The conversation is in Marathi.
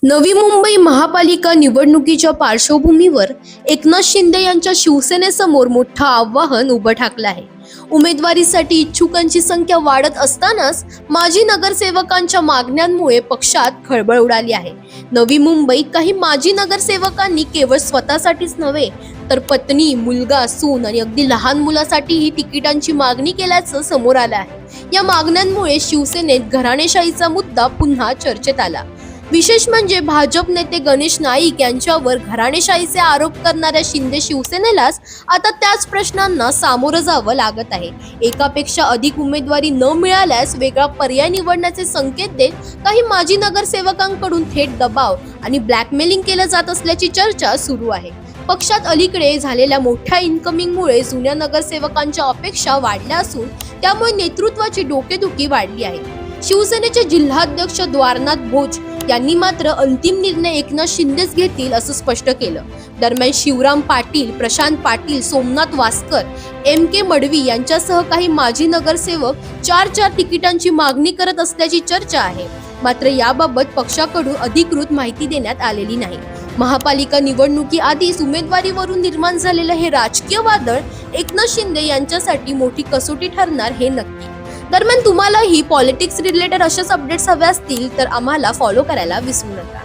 नवी मुंबई महापालिका निवडणुकीच्या पार्श्वभूमीवर एकनाथ शिंदे यांच्या शिवसेनेसमोर मोठं आव्हान उभं ठाकलं आहे। उमेदवारीसाठी इच्छुकांची संख्या वाढत असतानाच माजी नगरसेवकांच्या मागण्यांमुळे पक्षात खळबळ उडाली आहे। नवी मुंबईत काही माजी नगरसेवकांनी केवळ स्वतःसाठीच नव्हे तर पत्नी, मुलगा, सून आणि अगदी लहान मुलासाठीही तिकिटांची मागणी केल्याचं समोर आलं आहे। या मागण्यांमुळे शिवसेनेत घराणेशाहीचा मुद्दा पुन्हा चर्चेत आला। विशेष म्हणजे भाजप नेते गणेश नाईक यांच्यावर घराणेशाहीचे आरोप करणाऱ्या शिंदे शिवसेनेलाच आता त्याच प्रश्नांना सामोरं जावं लागत आहे। एकापेक्षा अधिक उमेदवारी न मिळाल्यास वेगळा पर्याय निवडण्याचे संकेत देत काही माजी नगरसेवकांकडून थेट दबाव आणि ब्लॅकमेलिंग केलं जात असल्याची चर्चा सुरू आहे। पक्षात अलीकडे झालेल्या मोठ्या इन्कमिंगमुळे जुन्या नगरसेवकांच्या अपेक्षा वाढल्या असून त्यामुळे नेतृत्वाची डोकेदुखी वाढली आहे। शिवसेनेचे जिल्हाध्यक्ष द्वारनाथ भोज यांनी मात्र अंतिम निर्णय एकनाथ शिंदेच घेतील असं स्पष्ट केलं। दरम्यान शिवराम पाटील, प्रशांत पाटील, सोमनाथ वास्कर, MK मडवी यांच्यासह काही माजी नगरसेवक चार तिकिटांची मागणी करत असल्याची चर्चा आहे। मात्र याबाबत पक्षाकडून अधिकृत माहिती देण्यात आलेली नाही। महापालिका निवडणुकीआधीच उमेदवारीवरून निर्माण झालेलं हे राजकीय वादळ एकनाथ शिंदे यांच्यासाठी मोठी कसोटी ठरणार हे नक्की। दरम्यान तुम्हालाही पॉलिटिक्स रिलेटेड अशाच अपडेट्स हवे असतील तर आम्हाला फॉलो करायला विसरू नका।